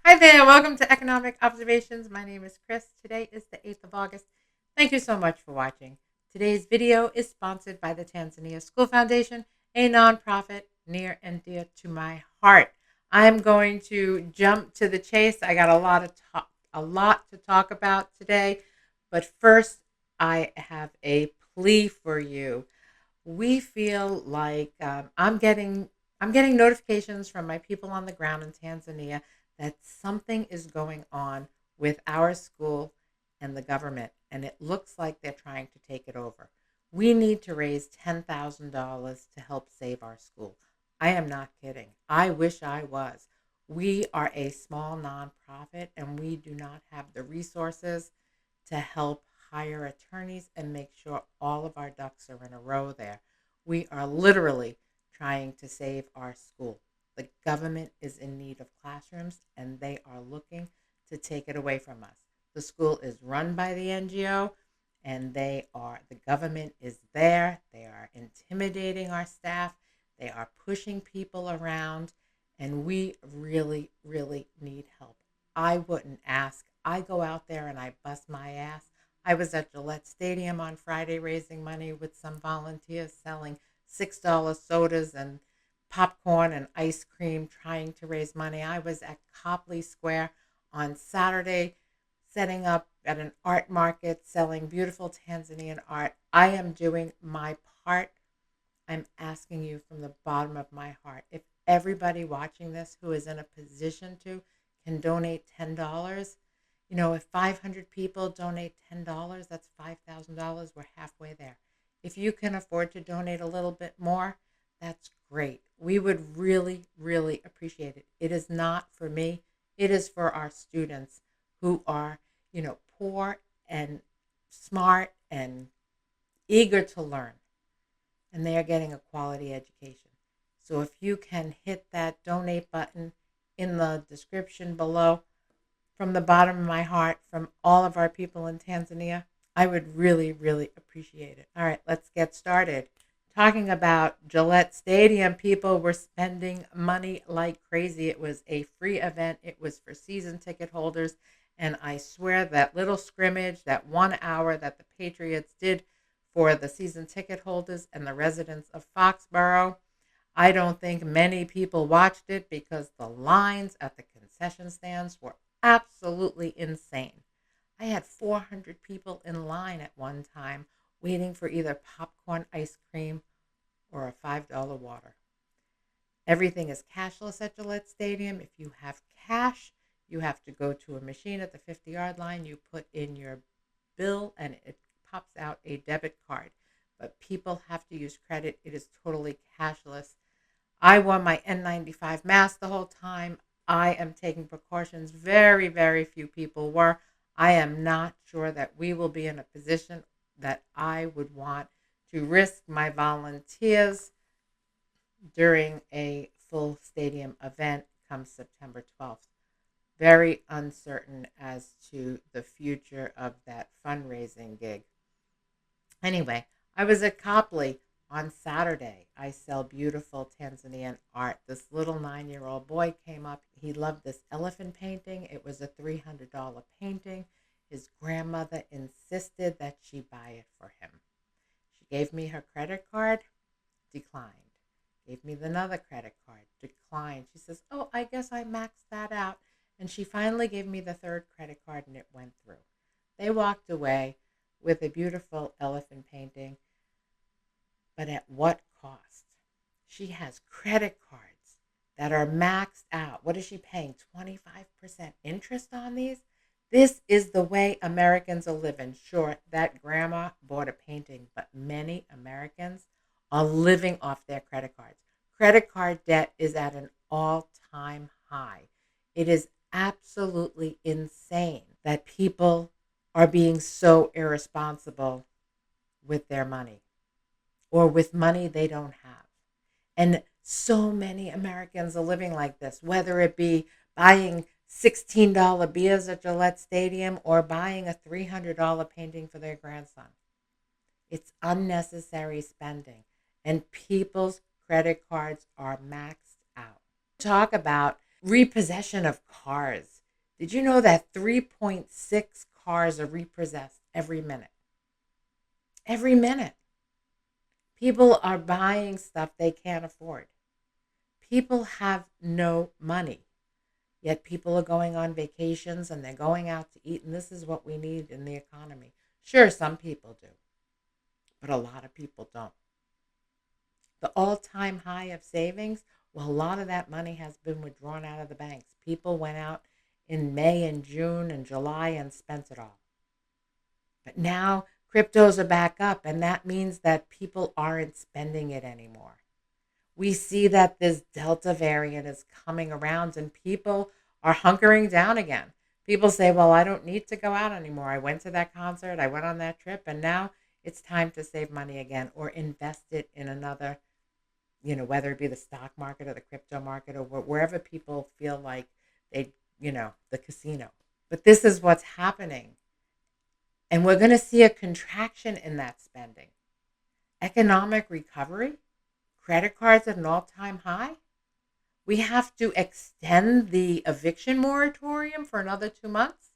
Hi there, welcome to Economic Observations. My name is Chris. Today is the 8th of August. Thank you so much for watching. Today's video is sponsored by the Tanzania School Foundation, a nonprofit near and dear to my heart. I'm going to jump to the chase. I got a lot to talk about today, but first I have a plea for you. We feel like I'm getting notifications from my people on the ground in Tanzania that something is going on with our school and the government, and it looks like they're trying to take it over. We need to raise $10,000 to help save our school. I am not kidding. I wish I was. We are a small nonprofit and we do not have the resources to help hire attorneys and make sure all of our ducks are in a row there. We are literally trying to save our school. The government is in need of classrooms and they are looking to take it away from us. The school is run by the NGO and the government is there. They are intimidating our staff. They are pushing people around and we really, really need help. I wouldn't ask. I go out there and I bust my ass. I was at Gillette Stadium on Friday raising money with some volunteers selling $6 sodas and popcorn and ice cream trying to raise money. I was at Copley Square on Saturday setting up at an art market selling beautiful Tanzanian art. I am doing my part. I'm asking you from the bottom of my heart. If everybody watching this who is in a position to can donate $10, if 500 people donate $10, that's $5,000. We're halfway there. If you can afford to donate a little bit more, that's great. We would really, really appreciate it. It is not for me. It is for our students who are, poor and smart and eager to learn, and they are getting a quality education. So if you can hit that donate button in the description below, from the bottom of my heart, from all of our people in Tanzania, I would really, really appreciate it. All right, let's get started. Talking about Gillette Stadium, people were spending money like crazy. It was a free event. It was for season ticket holders. And I swear that little scrimmage, that 1 hour that the Patriots did for the season ticket holders and the residents of Foxborough, I don't think many people watched it because the lines at the concession stands were absolutely insane. I had 400 people in line at one time waiting for either popcorn ice cream or a $5 water. Everything is cashless at Gillette Stadium. If you have cash, you have to go to a machine at the 50-yard line. You put in your bill and it pops out a debit card. But people have to use credit. It is totally cashless. I wore my N95 mask the whole time. I am taking precautions. Very, very few people were. I am not sure that we will be in a position that I would want to risk my volunteers during a full stadium event come September 12th. Very uncertain as to the future of that fundraising gig. Anyway, I was at Copley on Saturday. I sell beautiful Tanzanian art. This little 9-year-old boy came up. He loved this elephant painting. It was a $300 painting. His grandmother insisted that she buy it for him. She gave me her credit card, declined. Gave me another credit card, declined. She says, oh, I guess I maxed that out. And she finally gave me the third credit card and it went through. They walked away with a beautiful elephant painting, but at what cost? She has credit cards that are maxed out. What is she paying? 25% interest on these? This is the way Americans are living. Sure, that grandma bought a painting, but many Americans are living off their credit cards. Credit card debt is at an all-time high. It is absolutely insane that people are being so irresponsible with their money or with money they don't have. And so many Americans are living like this, whether it be buying $16 beers at Gillette Stadium or buying a $300 painting for their grandson. It's unnecessary spending, and people's credit cards are maxed out. Talk about Repossession of cars. Did you know that 3.6 cars are repossessed every minute? Every minute. People are buying stuff they can't afford. People have no money. Yet people are going on vacations and they're going out to eat, and this is what we need in the economy. Sure, some people do, but a lot of people don't. The all-time high of savings, well, a lot of that money has been withdrawn out of the banks. People went out in May and June and July and spent it all. But now cryptos are back up, and that means that people aren't spending it anymore. We see that this Delta variant is coming around and people are hunkering down again. People say, well, I don't need to go out anymore. I went to that concert, I went on that trip, and now it's time to save money again or invest it in another, whether it be the stock market or the crypto market or wherever people feel like the casino. But this is what's happening. And we're going to see a contraction in that spending. Economic recovery, credit cards at an all-time high. We have to extend the eviction moratorium for another 2 months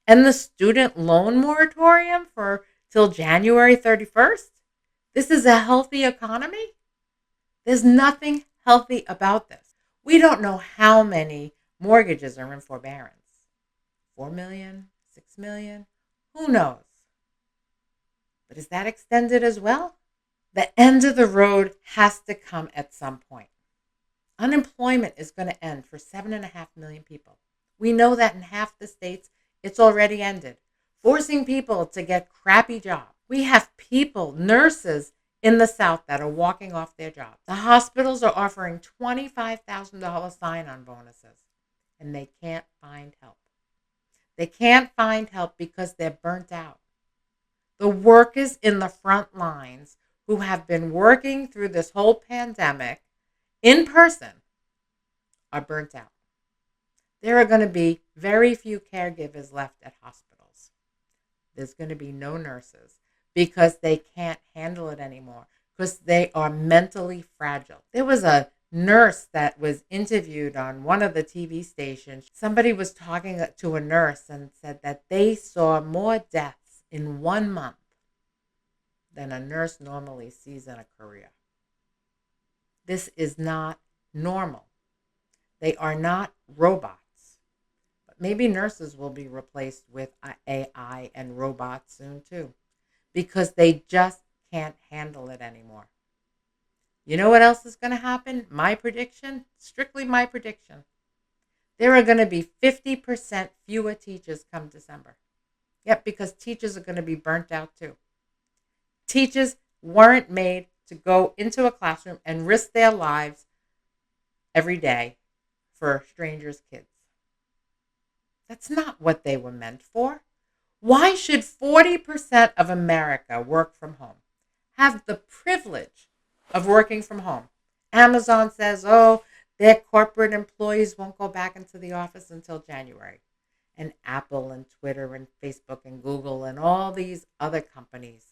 and the student loan moratorium for till January 31st. This is a healthy economy. There's nothing healthy about this. We don't know how many mortgages are in forbearance. 4 million, 6 million, who knows? But is that extended as well? The end of the road has to come at some point. Unemployment is going to end for 7.5 million people. We know that in half the states, it's already ended, forcing people to get crappy jobs. We have people, nurses in the South that are walking off their jobs. The hospitals are offering $25,000 sign-on bonuses, and they can't find help. They can't find help because they're burnt out. The workers in the front lines who have been working through this whole pandemic in person are burnt out. There are going to be very few caregivers left at hospitals. There's going to be no nurses because they can't handle it anymore because they are mentally fragile. There was a nurse that was interviewed on one of the TV stations. Somebody was talking to a nurse and said that they saw more deaths in 1 month than a nurse normally sees in a career. This is not normal. They are not robots. But maybe nurses will be replaced with AI and robots soon too, because they just can't handle it anymore. You know what else is going to happen? My prediction, strictly my prediction. There are going to be 50% fewer teachers come December. Yep, because teachers are going to be burnt out too. Teachers weren't made to go into a classroom and risk their lives every day for strangers' kids. That's not what they were meant for. Why should 40% of America work from home? Have the privilege of working from home. Amazon says, their corporate employees won't go back into the office until January. And Apple and Twitter and Facebook and Google and all these other companies,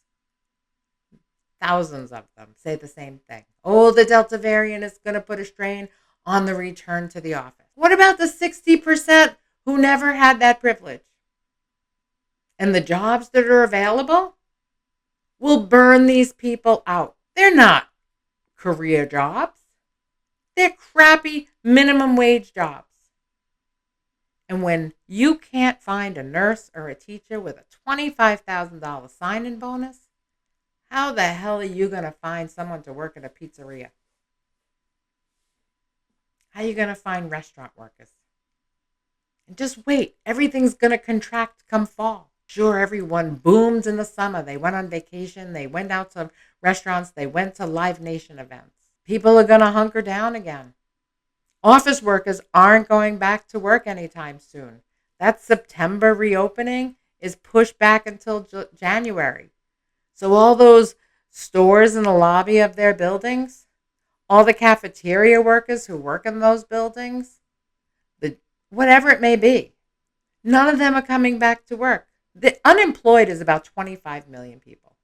thousands of them, say the same thing. The Delta variant is going to put a strain on the return to the office. What about the 60% who never had that privilege? And the jobs that are available will burn these people out. They're not career jobs. They're crappy minimum wage jobs. And when you can't find a nurse or a teacher with a $25,000 sign-in bonus, how the hell are you going to find someone to work at a pizzeria? How are you going to find restaurant workers? And just wait. Everything's going to contract come fall. Sure, everyone boomed in the summer. They went on vacation. They went out to restaurants. They went to Live Nation events. People are going to hunker down again. Office workers aren't going back to work anytime soon. That September reopening is pushed back until January. So all those stores in the lobby of their buildings, all the cafeteria workers who work in those buildings, whatever it may be, none of them are coming back to work. The unemployed is about 25 million people.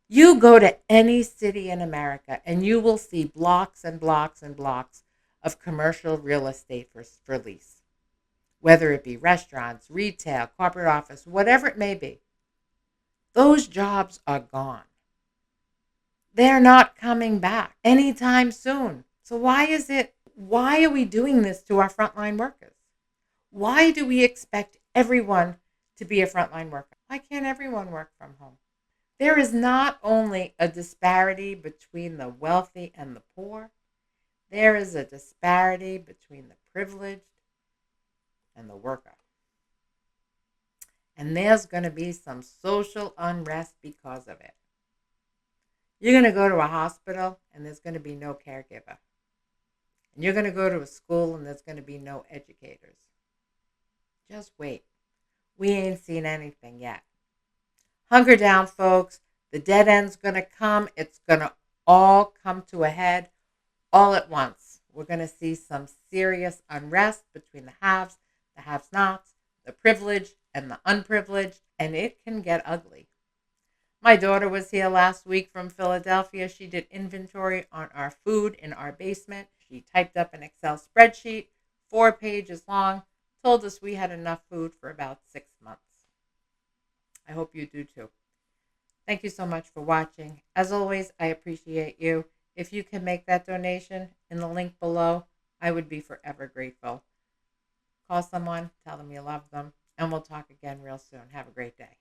You go to any city in America and you will see blocks and blocks and blocks of commercial real estate for lease, whether it be restaurants, retail, corporate office, whatever it may be. Those jobs are gone. They're not coming back anytime soon. So why are we doing this to our frontline workers? Why do we expect everyone to be a frontline worker? Why can't everyone work from home? There is not only a disparity between the wealthy and the poor, there is a disparity between the privileged and the worker. And there's going to be some social unrest because of it. You're going to go to a hospital and there's going to be no caregiver. And you're going to go to a school and there's going to be no educators. Just wait. We ain't seen anything yet. Hunker down, folks. The dead end's going to come. It's going to all come to a head all at once. We're going to see some serious unrest between the haves, the have-nots, the privileged, and the unprivileged, and it can get ugly. My daughter was here last week from Philadelphia. She did inventory on our food in our basement. She typed up an Excel spreadsheet, 4 pages long, told us we had enough food for about 6 months. I hope you do too. Thank you so much for watching. As always, I appreciate you. If you can make that donation in the link below, I would be forever grateful. Call someone, tell them you love them, and we'll talk again real soon. Have a great day.